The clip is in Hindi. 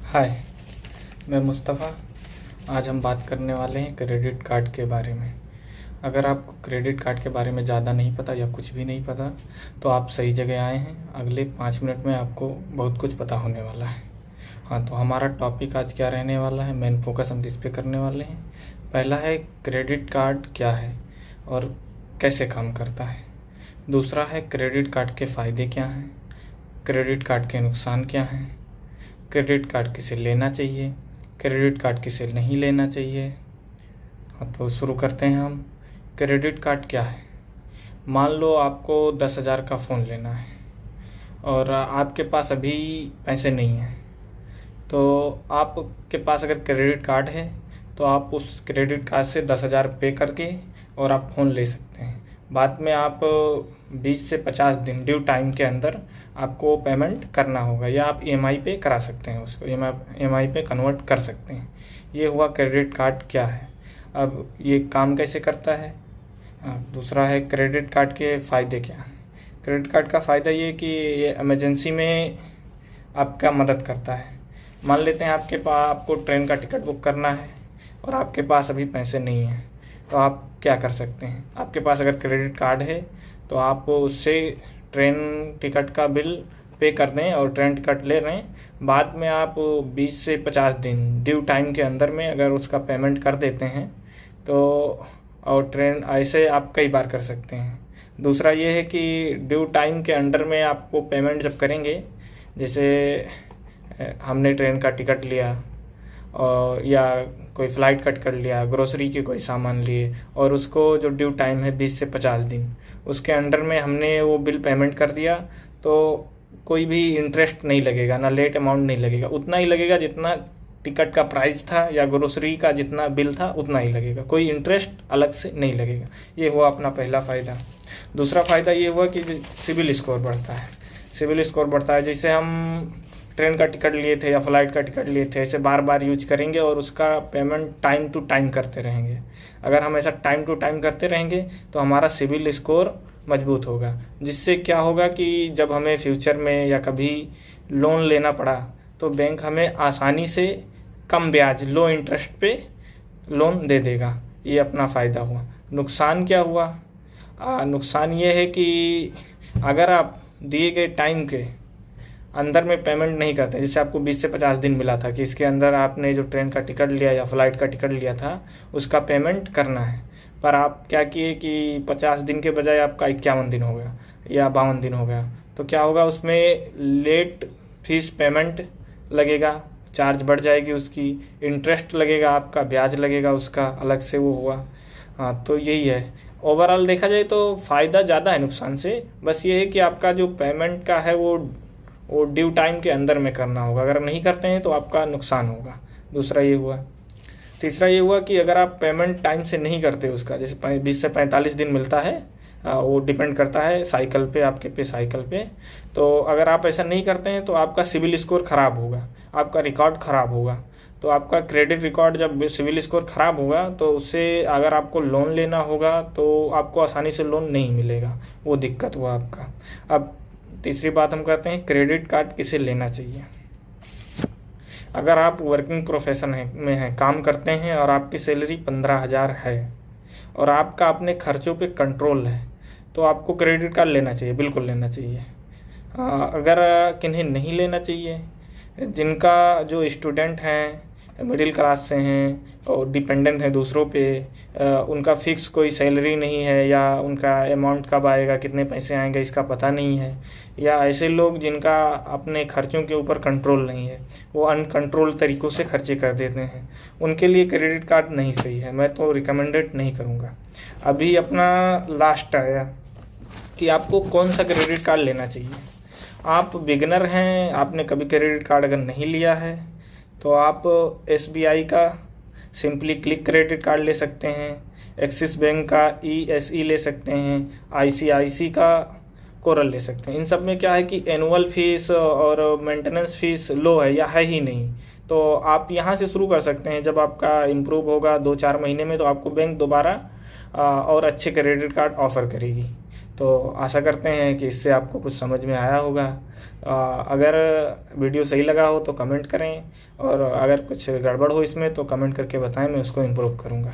हाय, मैं मुस्तफ़ा। आज हम बात करने वाले हैं क्रेडिट कार्ड के बारे में। अगर आपको क्रेडिट कार्ड के बारे में ज़्यादा नहीं पता या कुछ भी नहीं पता तो आप सही जगह आए हैं। अगले 5 मिनट में आपको बहुत कुछ पता होने वाला है। हाँ, तो हमारा टॉपिक आज क्या रहने वाला है, मेन फोकस हम किस पे करने वाले हैं। पहला है क्रेडिट कार्ड क्या है और कैसे काम करता है। दूसरा है क्रेडिट कार्ड के फ़ायदे क्या हैं, क्रेडिट कार्ड के नुकसान क्या हैं, क्रेडिट कार्ड किसे लेना चाहिए, क्रेडिट कार्ड किसे नहीं लेना चाहिए। हाँ, तो शुरू करते हैं हम। क्रेडिट कार्ड क्या है। मान लो आपको 10,000 का फ़ोन लेना है और आपके पास अभी पैसे नहीं हैं, तो आपके पास अगर क्रेडिट कार्ड है तो आप उस क्रेडिट कार्ड से 10,000 पे करके और आप फ़ोन ले सकते हैं। बाद में आप 20 से 50 दिन ड्यू टाइम के अंदर आपको पेमेंट करना होगा, या आप ईएमआई पे करा सकते हैं, उसको ईएमआई पे कन्वर्ट कर सकते हैं। ये हुआ क्रेडिट कार्ड क्या है। अब ये काम कैसे करता है। दूसरा है क्रेडिट कार्ड के फ़ायदे क्या हैं। क्रेडिट कार्ड का फ़ायदा ये कि ये इमरजेंसी में आपका मदद करता है। मान लेते हैं आपको ट्रेन का टिकट बुक करना है और आपके पास अभी पैसे नहीं हैं, तो आप क्या कर सकते हैं। आपके पास अगर क्रेडिट कार्ड है तो आप उससे ट्रेन टिकट का बिल पे कर दें और ट्रेन टिकट ले रहे हैं। बाद में आप 20 से 50 दिन ड्यू टाइम के अंदर में अगर उसका पेमेंट कर देते हैं तो, और ट्रेन ऐसे आप कई बार कर सकते हैं। दूसरा ये है कि ड्यू टाइम के अंडर में आपको पेमेंट जब करेंगे, जैसे हमने ट्रेन का टिकट लिया और या कोई फ़्लाइट कट कर लिया, ग्रोसरी के कोई सामान लिए, और उसको जो ड्यू टाइम है 20 से 50 दिन, उसके अंडर में हमने वो बिल पेमेंट कर दिया, तो कोई भी इंटरेस्ट नहीं लगेगा, ना लेट अमाउंट नहीं लगेगा। उतना ही लगेगा जितना टिकट का प्राइस था या ग्रोसरी का जितना बिल था उतना ही लगेगा, कोई इंटरेस्ट अलग से नहीं लगेगा। ये हुआ अपना पहला फ़ायदा। दूसरा फ़ायदा ये हुआ कि सिबिल स्कोर बढ़ता है। सिबिल स्कोर बढ़ता है, जैसे हम ट्रेन का टिकट लिए थे या फ्लाइट का टिकट लिए थे, ऐसे बार बार यूज करेंगे और उसका पेमेंट टाइम टू टाइम करते रहेंगे। अगर हम ऐसा टाइम टू टाइम करते रहेंगे तो हमारा सिबिल स्कोर मजबूत होगा, जिससे क्या होगा कि जब हमें फ्यूचर में या कभी लोन लेना पड़ा तो बैंक हमें आसानी से कम ब्याज, लो इंटरेस्ट पे लोन दे देगा। ये अपना फ़ायदा हुआ। नुकसान क्या हुआ। नुकसान ये है कि अगर आप दिए गए टाइम के अंदर में पेमेंट नहीं करते, जैसे आपको 20 से 50 दिन मिला था कि इसके अंदर आपने जो ट्रेन का टिकट लिया या फ्लाइट का टिकट लिया था उसका पेमेंट करना है, पर आप क्या किए कि 50 दिन के बजाय आपका 51 दिन हो गया या 52 दिन हो गया, तो क्या होगा, उसमें लेट फीस पेमेंट लगेगा, चार्ज बढ़ जाएगी, उसकी इंटरेस्ट लगेगा, आपका ब्याज लगेगा, उसका अलग से वो हुआ। हाँ, तो यही है। ओवरऑल देखा जाए तो फ़ायदा ज़्यादा है नुकसान से। बस ये है कि आपका जो पेमेंट का है वो ड्यू टाइम के अंदर में करना होगा। अगर नहीं करते हैं तो आपका नुकसान होगा। दूसरा ये हुआ। तीसरा ये हुआ कि अगर आप पेमेंट टाइम से नहीं करते उसका, जैसे 20 से 45 दिन मिलता है, वो डिपेंड करता है साइकिल पे, आपके पे साइकिल पे। तो अगर आप ऐसा नहीं करते हैं तो आपका सिविल स्कोर ख़राब होगा, आपका रिकॉर्ड ख़राब होगा। तो आपका क्रेडिट रिकॉर्ड, जब सिविल स्कोर ख़राब होगा तो उससे अगर आपको लोन लेना होगा तो आपको आसानी से लोन नहीं मिलेगा, वो दिक्कत हुआ आपका। अब तीसरी बात हम कहते हैं क्रेडिट कार्ड किसे लेना चाहिए। अगर आप वर्किंग प्रोफेशन में हैं, काम करते हैं और आपकी सैलरी 15,000 है और आपका अपने खर्चों पे कंट्रोल है, तो आपको क्रेडिट कार्ड लेना चाहिए, बिल्कुल लेना चाहिए। अगर किन्हें नहीं लेना चाहिए, जिनका जो स्टूडेंट हैं, मिडिल क्लास से हैं और डिपेंडेंट हैं दूसरों पे, उनका फिक्स कोई सैलरी नहीं है, या उनका अमाउंट कब आएगा, कितने पैसे आएंगे इसका पता नहीं है, या ऐसे लोग जिनका अपने खर्चों के ऊपर कंट्रोल नहीं है, वो अनकंट्रोल तरीक़ों से खर्चे कर देते हैं, उनके लिए क्रेडिट कार्ड नहीं सही है। मैं तो रिकमेंडेड नहीं करूँगा। अभी अपना लास्ट आया कि आपको कौन सा क्रेडिट कार्ड लेना चाहिए। आप बिगनर हैं, आपने कभी क्रेडिट कार्ड अगर नहीं लिया है तो आप SBI का सिंपली क्लिक क्रेडिट कार्ड ले सकते हैं, एक्सिस बैंक का ESE ले सकते हैं, ICICI का कोरल ले सकते हैं। इन सब में क्या है कि एनुअल फीस और मेंटेनेंस फीस लो है या है ही नहीं, तो आप यहाँ से शुरू कर सकते हैं। जब आपका इम्प्रूव होगा 2-4 महीने में तो आपको बैंक दोबारा और अच्छे क्रेडिट कार्ड ऑफ़र करेगी। तो आशा करते हैं कि इससे आपको कुछ समझ में आया होगा। अगर वीडियो सही लगा हो तो कमेंट करें, और अगर कुछ गड़बड़ हो इसमें तो कमेंट करके बताएं, मैं उसको इम्प्रूव करूँगा।